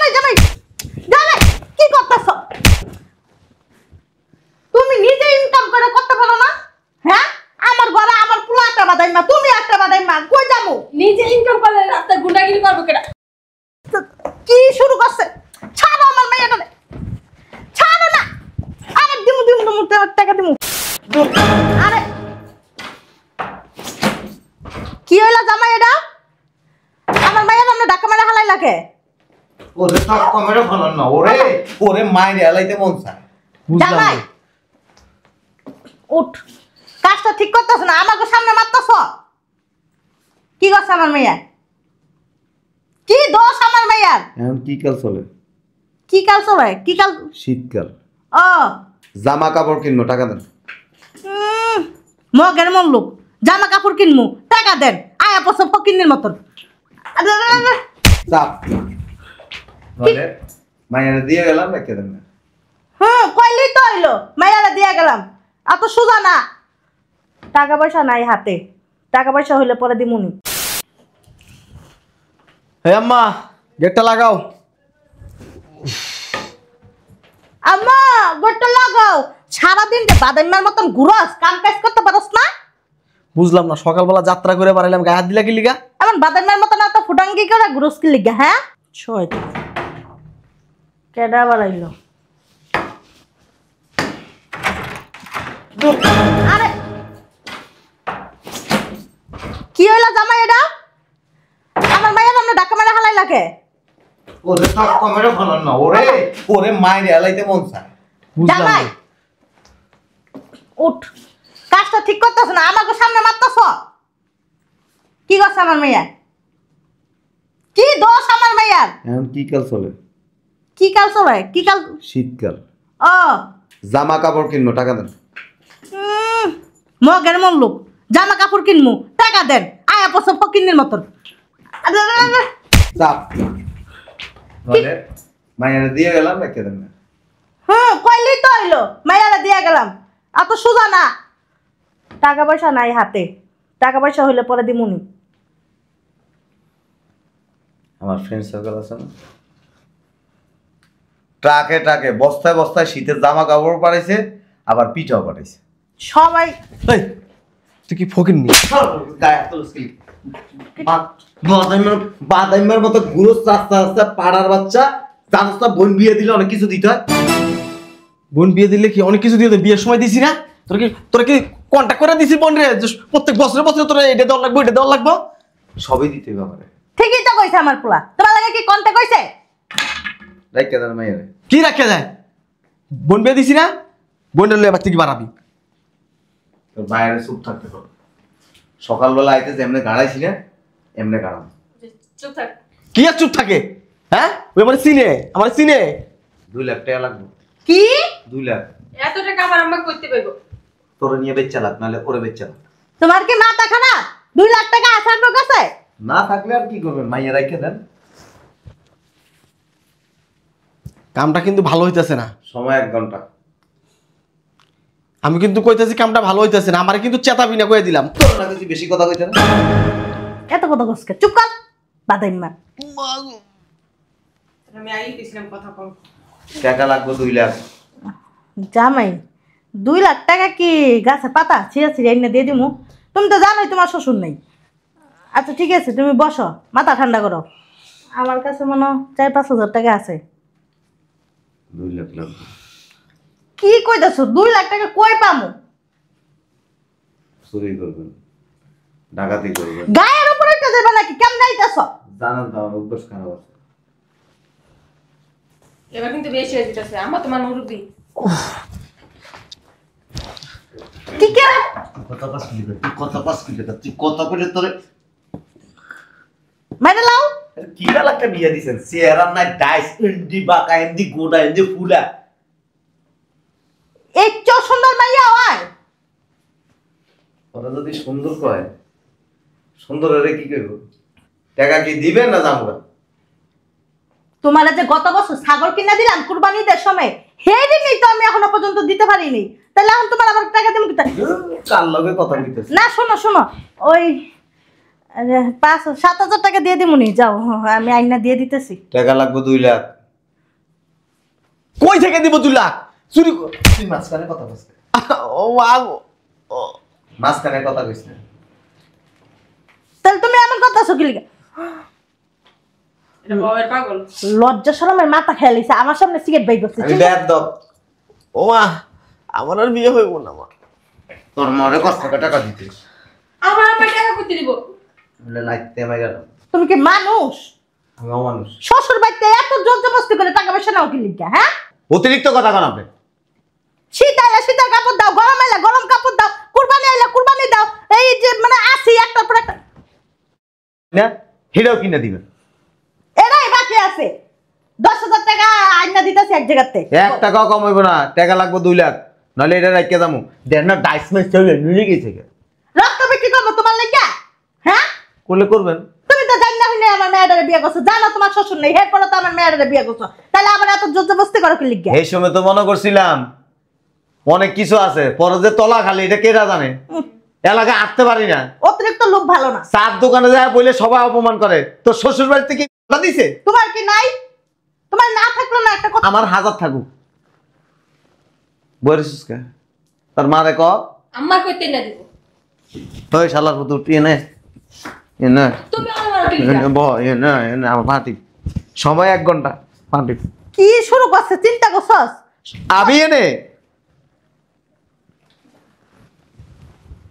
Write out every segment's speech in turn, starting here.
জামাই জামাই জামাই কি করতেছ? তুমি নিজে ইনকাম করে করতে পারো না? হ্যাঁ, আমার ঘরে আমার পুরো একটা বাদাই মা, তুমি একটা বাদাই মা, কই যাবো? নিজে ইনকাম করলে রাস্তায় গুন্ডাগিরি করবো কেডা? কি শুরু করছে? ছাড়ো আমার মেয়েটা, ছাড়ো না। আরে দিমু দিমু দিমু টাকা দিমু। আরে কি হইলো জামাই? এটা আমার মেয়ের নামে ধাক্কা মেরে হালাই লাগে। ওরে ধাক্কা মেরে ফেলান না, ওরে ওরে মাইরে হালাইতে মন চায়। জামাই উঠ, কাজটা ঠিক করতেছ না, আমাকে সামনে মারতেছ। কি করছে আমার মেয়ে? কি দোষ আমার মেয়ের? এখন কি কাল চলে? কি কাল চলে? কি কাল? শীতকাল। ও জামা কাপড় কিনবো, টাকা দেন। মগের মন লোক, জামা কাপড় কিনমু, টাকা দেন। আয়া পছন্দ ফকিন্নির মতন। চাপ বলে মাইয়ারে দিয়ে গেলাম, রেখে দেন না। কইলেই তো হইলো, মাইয়ারা দিয়া গেলাম। এত সোজা না, টাকা পয়সা নাই হাতে, টাকা পয়সা হইলে পরে দিমুনি। হে আম্মা, গেটটা লাগাও। আম্মা গোটা লাগাও। সারাদিন যে বাদাইমার মতন ঘুরস, কাম কাজ করতে পারস না? বুঝলাম না, সকালবেলা যাত্রা করে বাড়াইলাম, গায়ে হাত দিলা কি লিগা? এমন বাদাইমার মতন এত ফুটাঙ্গি করে ঘুরস কি লিগা? হ্যাঁ শয়তান, কেডা বাড়াইলো? আরে কি হইলো জামাই? এটা আমার মেয়ের নামে ধাক্কা মেরে হালাই লাগে। ওরে ধাক্কা মেরে ফেলান না, ওরে ওরে মাইরে হালাইতে মন চায়। জামাই উঠ, কাজটা ঠিক করতেছ না, আমাকে সামনে মারতেছ। কি করছে আমার মেয়ে? কি দোষ আমার মেয়ের? এখন কি কাল চলে? কি কাল চলে? কি কাল? শীতকাল। ও জামা কাপড় কিনবো, টাকা দেন। মগের মন লোক, জামা কাপড় কিনমু, টাকা দেন। আয়া পছন্দ ফকিন্নির মতন। চাপ বলে মাইয়ারে দিয়ে গেলাম, রেখে দেন না। কইলেই তো হইলো, মাইয়ারা দিয়া গেলাম। এত সোজা না, টাকা পয়সা নাই হাতে, টাকা পয়সা হইলে পরে দিমুনি। আমার ফ্রেন্ড সার্কেল আছে না, ট্রাকে ট্রাকে বস্তায় বস্তায় শীতের জামা কাপড় পাঠাইছে, আবার পিঠাও পাঠাইছে। সবাই এই তুই কি ফকিরনি? বাদাইমের মতো গুরু আস্তে আস্তে পাড়ার বাচ্চা, জানোস না বোন বিয়ে দিলে অনেক কিছু দিতে হয়। বোন বিয়ে দিলে কি অনেক কিছু দিয়ে দে? বিয়ের সময় দিছি না? তোরা কি কন্টাক্ট করে দিছি বোন রে? প্রত্যেক বছরে বছরে তোরা এটা দেওয়া লাগবে, এটা দেওয়া লাগবে, সবই দিতে হবে আমারে। ঠিকই তো কইছে আমার পোলা। তোমার লাগে কি কন্টে কইছে? রাইখা দেন মাইয়ারে। কি রাখা যায়? বোন বিয়ে দিছি না? বোনের লয়ে এবার থেকে বাড়াবি। তোর বাইরে চুপ থাকতে হবে। সকালবেলা আইতে যেমনে গাড়াইছি না এমনে গাড়াম। চুপ থাক। কি আর চুপ থাকে? হ্যাঁ, ওই আমার চিনে, আমার চিনে। 2 লাখ টাকা লাগবে। কি 2 লাখ এত টাকা আমার আম্মা করতে পাইব? তোরে নিয়ে বেচ চালাক, নাহলে ওরে বেচ চালাক। তোমার কি মাথা খারাপ? 2 লাখ টাকা আসার লোক আছে? না থাকলে আর কি করবেন, মাইয়া রাইখা দেন। কামটা কিন্তু ভালো হইতেছে না। সময় 1 ঘন্টা। আমি কিন্তু কইতেছি কামটা ভালো হইতেছে না, আমারে কিন্তু চেতাবি না কইয়া দিলাম। তোর না কিছু বেশি কথা কইতে না। এত কথা কসকে চুপ কর বাদাইমা। আমি আগেই কইছিলাম কথা কম। টাকা লাগবে 2 লাখ। জামাই 2 লাখ টাকা কি গাছে পাতা ছিঁড়া ছিঁড়া এনে দিয়ে দিমু? তুমি তো জানোই তোমার শ্বশুর নেই। আচ্ছা ঠিক আছে, তুমি বসো, মাথা ঠান্ডা করো। আমার কাছে মনে হয় 4-5 হাজার টাকা আছে। 2 লাখ লাগবে। কি কইতাছো? 2 লাখ টাকা কই পামু? চুরি করবেন, ডাকাতি করবেন। গায়ের উপর একটা দেবে নাকি? কেমন যাইতাছো? জানান তো আমার অভ্যাস খারাপ আছে। এবার কিন্তু বেশি হয়ে যেতেছে। আম্মা তোমার মুরব্বি। কি কে? কত পাস তুই কত করে তোরে মাইরে লাও। কি লাখটা বিয়ে দিছেন? চেহারা নাই ডাইস ইন্ডি বাকা ইন্ডি গোডা ইন্ডি ফুলা। এই চো সুন্দর মাইয়া হয়। ওরা যদি সুন্দর কয়, সুন্দর হলে কি করব? টাকা কি দিবেন না জামগা? তোমার যে গত বছর ছাগল কিনা দিলাম কুরবানিদের সময়, সেই দিনই তো আমি এখনো পর্যন্ত দিতে পারিনি। তাহলে এখন তোমার আবার টাকা দেবো কি? কার লগে কথা কইতেছ? না শোনো শোনো, ওই আরে 7,000 টাকা দিয়ে দিমুনি, যাও। আমি আইনা দিয়ে দিতেছি। টাকা লাগবে 2 লাখ। কই থেকে দিব 2 লাখ? চুরি তুই মাঝখানে কথা কইছ না। ও মা গো। মাঝখানে কথা কইছ না। তাহলে তুমি এমন কথা কি লিগা? এটা বাবার পাগল। লজ্জা শরমের মাথা খেয়ে লিছে, আমার সামনে সিগারেট বাই করছে। আমি ব্যাগ দাও। ও মা, আমার আর বিয়ে হইব না মা। তোর মরে কষ্ট টাকা দিতে। আমার আম্মা টাকা করতে দিব। বলে লাইতে আমি গেল। তুমি কি মানুষ? আমি অমানুষ। শ্বশুর বাড়িতে এত জোরজবস্তি করে টাকা পয়সা নাও কি লিগা? হ্যাঁ, অতিরিক্ত কথা কন আপনি। শীত আইলে শীতের কাপড় দাও, গরম আইলে গরম কাপড় দাও, কুরবানি আইলে কুরবানি দাও। এই যে মানে আসি একটার পর একটা, না হিরো কিনে দিবেন। এরাই বাকি আছে। 10,000 টাকা আইনা দিতেছি এক জায়গাতে। 1 টাকাও কম হইব না, টাকা লাগবে 2 লাখ। নাহলে এটা রাখিয়ে যাবো। দেন না ডাইস ম্যাচ চলে নিয়ে গেছে। রক্ত বিক্রি করবো তোমার লাগা? হ্যাঁ, করলে করবেন। তুমি তো জানি না হইলে আমার মেয়েটারে বিয়ে করছো, জানো তোমার শ্বশুর নেই, এরপরে তো আমার মেয়েটারে বিয়ে করছো, তাহলে আবার এত জোরজবস্তি করো কি লিগা? এই সময় তো মনে করছিলাম অনেক কিছু আছে, পরে যে তলা খালি এটা কেটা জানে। এলাকায় আসতে পারি না। অতিরিক্ত লোভ ভালো না। চার দোকানে যায় বলে সবাই অপমান করে। তোর শ্বশুর বাড়ি থেকে দিছে। তোমার কি নাই? তোমার না থাকলো না একটা কথা। আমার হাজার থাকুক। বরিস কে তোর মা রে ক আম্মা কইতে না দিব। ওই শালার পুতুল এনে এনে তুমি আমার কি এনে ব এনে এনে আমার পাটি সময় 1 ঘন্টা পাটি কি শুরু করছে, চিন্তা করছস? আবি এনে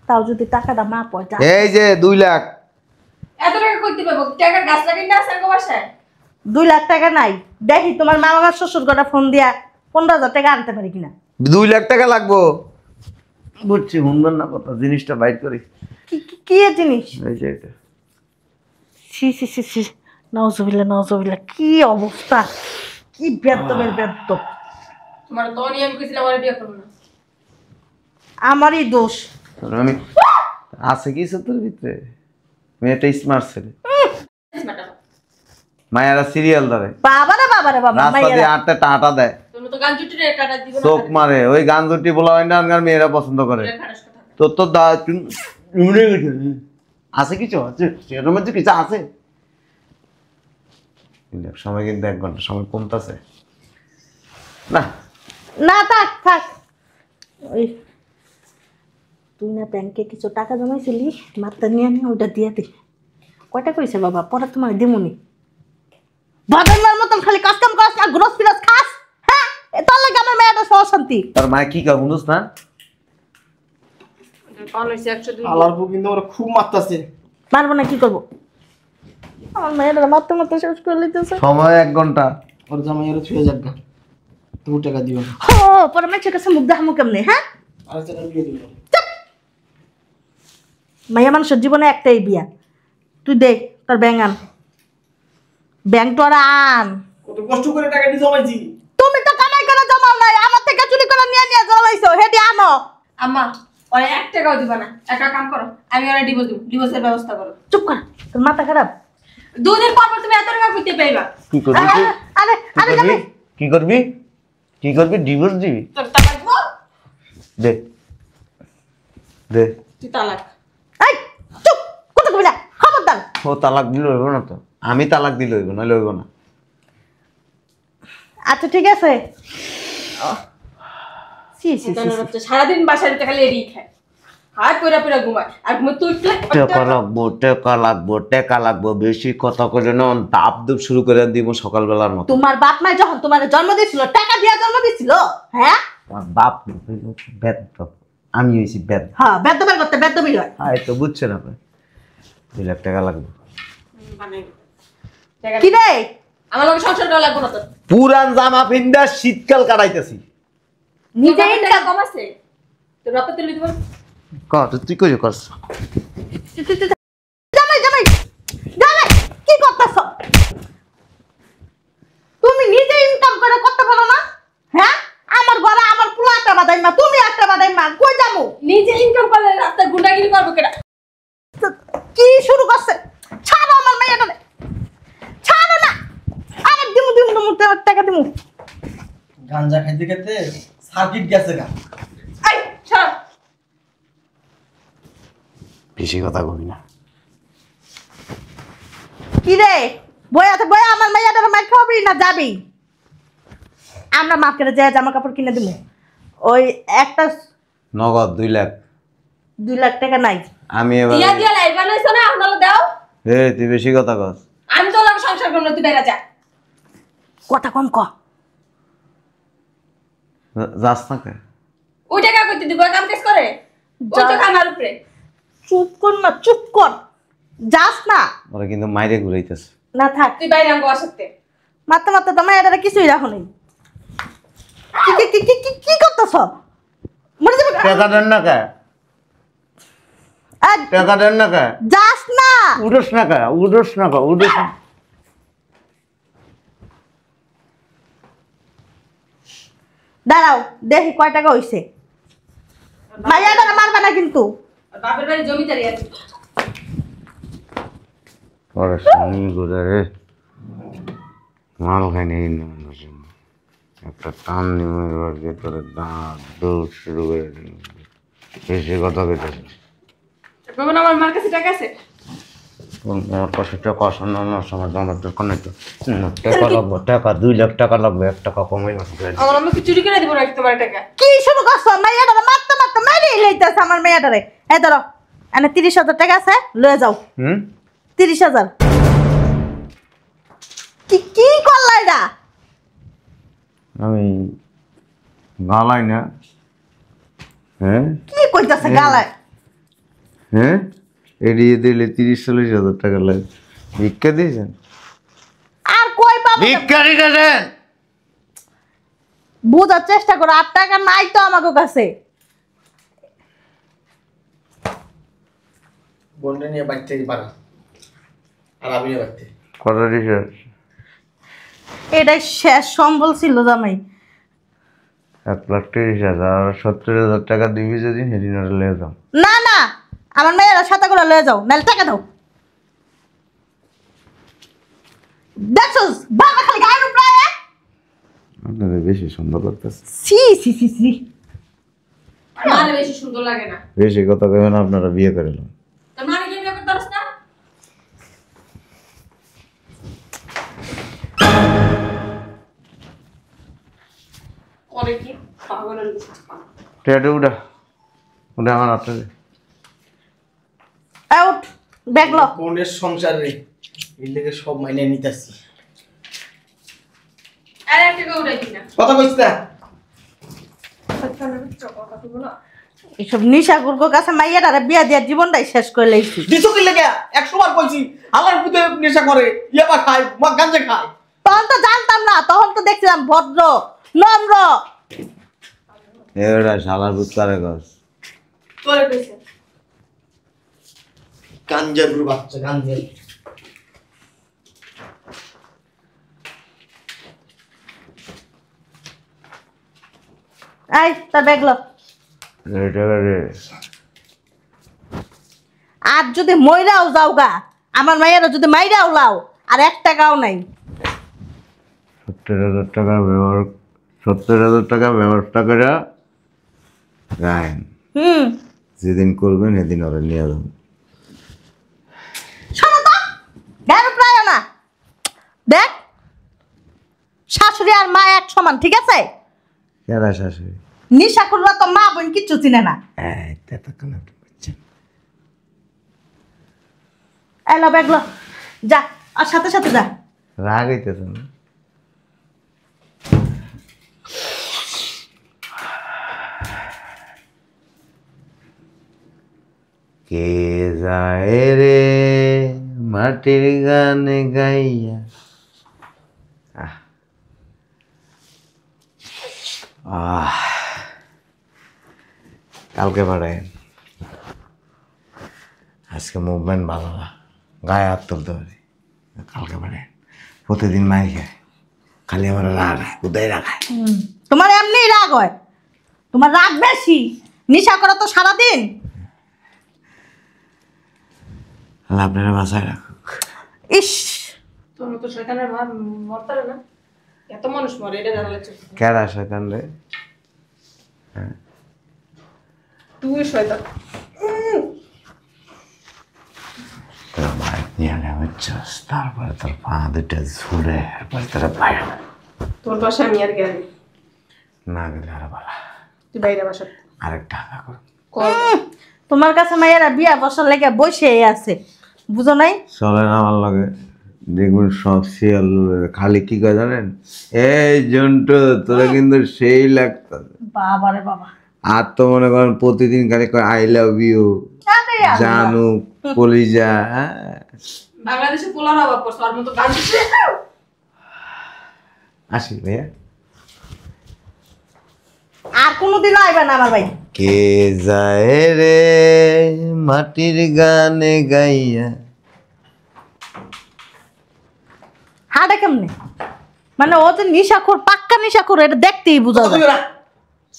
তাও যদি টাকাটা মা পয়সা। এই যে 2 লাখ। এত টাকা কইতে পাবো? টাকার গাছ লাগাই না আছে বাসায়। 2 লাখ টাকা নাই, দেখি তোমার মা বাবার শ্বশুর ঘরে ফোন দিয়া 15,000 টাকা আনতে পারি কিনা। 2 লাখ টাকা লাগবো। বুঝছি হুনবেন না কথা, জিনিসটা বাইট করি। কি এ জিনিস? এই যে এটা সি সি সি সি, নাউজুবিল্লাহ, কি অবস্থা, কি বেদমের বেদম। তোমার তো নিয়ম কইছিলাম আমার বিয়ে করব না। আমারই দোষ। আমি আছে কিছু তোর ভিতরে। মেয়েটা স্মার্ট ছেলে, মায়েরা সিরিয়াল ধরে, বাবারে বাবা, রাস্তা দিয়ে মাইয়ারা। আটটা টাটা দেয়, তুমি তো গান জুটি রে কাটা দিব না। চোখ মারে। ওই গান দুটি বলা হয় না, আর মেয়েরা পছন্দ করে। তোর তো আছে কিছু আছে সেরকম কিছু আছে। সময় কিন্তু 1 ঘন্টা সময় কমতেছে না। না থাক থাক, ওই তুই না ব্যাংকে কিছু টাকা জমাইছিলি, মাত্রা নিয়ে নি, ওইটা দিয়ে দে। কয়টা কইছে বাবা, পরে তোমার দিমুনি। বাদামের মতন খালি কাজ কাম করছ আর গ্রোস ফিরাস খাস। হ্যাঁ, তোর লাগে আমার মেয়েটা সহ শান্তি। তোর মায়ে কি কর বুঝছ না? কোন হইছে 102। আলার বউ কিন্তু ওরা খুব মারতাছে। মারবো না, কি করবো? আমার মেয়েটা মারতে মারতে শেষ করে লিতেছে। সময় 1 ঘন্টা। ওর জামাই আরো ছুঁয়ে যাক গা। 2 টাকা দিও না। ও পরে মেয়ের কাছে মুখ দেখামু কেমনে? হ্যাঁ, আর টাকা দিয়ে দিও। মাইয়া মানুষের জীবনে একটাই বিয়া। তুই দে তোর ব্যাং আন, ব্যাং তো আর আন। কত কষ্ট করে টাকাটি জমাইছি। তুমি তো কামাই করে জমাও নাই, আমার থেকে চুরি করে নিয়ে নিয়ে জমাইছো, হেডি আনো। আম্মা ওরে 1 টাকাও দিবা না। একটা কাম করো, আমি ওরে ডিভোর্স দিব, ডিভোর্সের ব্যবস্থা করো। চুপ কর, তোর মাথা খারাপ। 2 দিন পর তুমি এত টাকা কইতে পাইবা। কি করবি তুই? আরে আরে যাবি? কি করবি? কি করবি? ডিভোর্স দিবি? তোর টাকা দিব, দে দে। তুই তালাক। এই চুপ, কথা কবি না, খবরদার। ও তালাক দিলে হইব না তো, আমি তালাক দিলে হইব, নাহলে হইব না। আচ্ছা ঠিক আছে। সি সি সি, সারাদিন বাসায় খালি এড়িয়ে খায়, হাত পয়রা পয়রা ঘুমায়। আর ঘুমে তুই টাকা লাগবো, টাকা লাগবো, টাকা লাগবো, বেশি কথা কইলে না দাপ দুপ শুরু করে দিব সকালবেলার মতো। তোমার বাপ মা যখন তোমার জন্ম দিয়েছিল, টাকা দিয়া জন্ম দিয়েছিল? হ্যাঁ আমার বাপ বেদ, আমি হয়েছি বেদ। হ্যাঁ, বেদবের করতে বেদবি হয়। হ্যাঁ তো বুঝছেন আপনি। 2 লাখ টাকা লাগবে। কি রে? আমার লোক সংসার করা লাগবো না তোর। পুরান জামা পিন্দা শীতকাল কাটাইতেছি। নিজে টাকা ইনকাম। কম আছে তোর বাপে তুলে দিব। কর তুই কই করছ? জামাই জামাই জামাই, কি করতেছ? তুমি নিজে ইনকাম করে করতে পারো না? হ্যাঁ, আমার ঘরে আমার পুরো একটা বাদাই মা, তুমি একটা বাদাই মা, কই যাবো? নিজে ইনকাম করলে রাস্তায় গুন্ডাগিরি করবো কেডা? কি শুরু করছে? ছাড়ো আমার মেয়েটা, ছাড়ো না। আরে দিমু দিমু দিমু, টাকা দিমু। গাঞ্জা খাইতে খাইতে সার্কিট গেছে গা। এই ছাড়। বেশি কথা কবি না। কি রে বয়াতে বয়া আমার মাইয়াটার মার খাবি না যাবি? আমরা মার্কেটে যাই জামা কাপড় কিনে দিব। ওই একটা নগদ 2 লাখ। 2 লাখ টাকা নাই। আমি এবার দিয়া দিয়া লাইভ বানাইছ না এখন হলো দাও। তুই বেশি কথা কস। আমি তো লাগে সংসার করব না, তুই বাইরে যা। কথা কম ক। যাস না কে? ওই টাকা কইতে দিব কাম কাজ করে। ওই তো কামার উপরে। চুপ কর না, চুপ কর। যাস না। ওরা কিন্তু মাইরে ঘুরাইতেছে। না থাক। তুই বাইরে আঙ্গো আসতে। মারতে মারতে তো মাইয়াটারে কিছুই রাখো নাই। কি করতেছ? মরে যাবে। টাকা দেন না কে? টাকা দেন না কে? যাস না। উঠোস না কে? উঠোস না কে? উঠোস না। দাঁড়াও দেখি কয় টাকা হইছে। মাইয়াটারে মারবা না কিন্তু। বাপের বাড়ি জমিদারি আছে। ওরা সামনে ঘুরে রে মাল খাই নেই একটা টান নিয়ে তোর দাঁত দৌড় শুরু করে দিল। বেশি কথা কেটেছে বাবা আমার মার কাছে টাকা আছে। আমার কাছে টাকা আসন্ন সময় আমার দোকান তো টাকা লাগবে, টাকা 2 লাখ টাকা লাগবে, 1 টাকা কমাই না। আমার আমি কি চুরি করে দিব নাকি তোমার টাকা? কি শুরু করছ? মাইয়াটারে মারতে মারতে মারিয়ে লইতেছে আমার মাইয়াটারে। এই ধরো এনে 30,000 টাকা আছে, লয়ে যাও। 30,000। কি করলা এটা? আমি গালাই না। হ্যাঁ কি কইতাছে গালায়? হ্যাঁ এড়িয়ে দিলে 30-40 হাজার টাকা লাগে। ভিক্ষা দিয়েছেন? আর কই পাবো? ভিক্ষা দিতেছেন? বুঝার চেষ্টা করো, 8 টাকা নাই তো আমাকে কাছে। বন্ডে নিয়ে বাড়তে পারা আর আমি বাড়তে কথা দিছে এটাই শেষ সম্বল ছিল জামাই। 1,30,000 আর 70,000 টাকা দিবি যদি সেদিন আর লে যাও। না না, আমার মেয়েরা সাথে করে লয়ে যাও, নাহলে টাকা দাও। দেখছস বাবা খালি গায়ের উপরে আয়া। আপনাদের বেশি সুন্দর লাগতেছে। সি সি সি সি। মানে বেশি সুন্দর লাগে না। বেশি কথা কইবেন আপনারা বিয়ে করে নেন। তোর মানে কি বিয়ে করতে পারছ না? করে কি পাগলের মতো। টেটে উঠা উঠা আমার আপনাদের আউট ব্যাগ ল। বোনের সংসার রে এর লেগে সব মাইনে নিতেছি। আরে টাকা উঠাই দিস না। কথা কইছ না? এসব নিশাকুরগো কাছে মাইয়াটারে বিয়া দিয়া জীবনটাই শেষ করে লাইছি। দিছো কি লেগে? 100 বার কইছি আল্লাহর পুতে নেশা করে, ইয়াবা খায়, গাঁজা খায়। তখন তো জানতাম না, তখন তো দেখছিলাম ভদ্র নম্র। এরা শালার বুতকারে গস করে কইছে। গাঞ্জার বাচ্চা গাঞ্জা। আই তার ব্যাগ ল। এটা রে আর যদি মইরাও যাও গা, আমার মাইয়ারা যদি মাইরাও লাও, আর 1 টাকাও নাই। 70,000 টাকা ব্যবহার 70,000 টাকা ব্যবস্থা করে রাখেন। যেদিন করবেন সেদিন ওরা নিয়ে যাবেন। শোনো তো, গায়ের উপরে আয়ো না। দেখ শাশুড়ি আর মা এক সমান, ঠিক আছে? কেরা শাশুড়ি? নিশাকুররা তো মা বোন কিচ্ছু চিনে না। ততক্ষণ আপনি বুঝছেন। এলো ব্যাগ ল, যা আর সাথে সাথে যা। রাগ হইতেছে না? কে যায় রে মাটির গানে গাইয়া। কালকে পাঠায় আজকে মুভমেন্ট ভালো না, গায়ে হাত তুলতে পারি। কালকে পাঠায় প্রতিদিন মাই খায়, খালি আমার রাগ কোথায় রাখায়। তোমার এমনি রাগ হয়, তোমার রাগ বেশি। নিশা করো তো সারাদিন। আপনারা বাসায় রাখুক। ইস তোর মতো শয়তানের মরতারে না। এত মানুষ মরে এটা জানালে চলবে। কেডা শয়তান রে? তুই শয়তান। তোর ভাই ইয়ানে বুঝছস তারপরে তোর পা দুটা ঝুড়ে এরপরে তোরা বাইরে তোর বাসায় আমি আর গেলি না গেলে আর বলা তুই বাইরে বাসা আরেকটা আশা কর তোমার কাছে মায়েরা বিয়া বসার লেগে বসে আছে, বুঝো নাই? চলেন আমার লগে দেখবেন সব শিয়াল খালি কি কয় জানেন, এই জন্টু তোরা কিন্তু সেই লাগতো। বাবা রে বাবা, আর তো মনে করেন প্রতিদিন খালি কয় আই লাভ ইউ আরে আল্লাহ। জানু কলিজা। বাংলাদেশে পোলার অভাব পড়ছে ওর মতো গান দিচ্ছে। আসি ভাইয়া। আর কোনোদিন আইবে না আমার ভাই। কে যায় রে মাটির গানে গাইয়া। হাঁটে কেমনে? মানে ও যে নিশাখোর, পাক্কা নিশাখোর, এটা দেখতেই বোঝা যায়।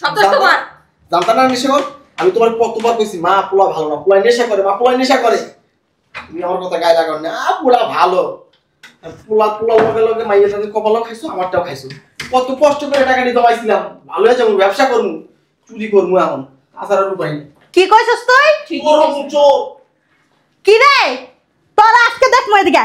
সব দোষ তোমার। জানতা না নেশা কর? আমি তোমার কতবার কইছি মা পোলা ভালো না, পোলা নেশা করে, মা পোলা নেশা করে। তুমি আমার কথা গায়ে লাগাও না, পোলা ভালো। পোলা পোলা লগে লগে মাইয়া তাদের কপালও খাইছো, আমারটাও খাইছো। কত কষ্ট করে টাকা নিয়ে জমাইছিলাম, ভালো হয়ে যাবো, ব্যবসা করবো, চুরি করবো এখন, তাছাড়া উপায় নেই। কি কইছস তুই? ঠিকই চোর, কইছিস। চোর। কি রে, তোর আজকে দেখবো এদিকে।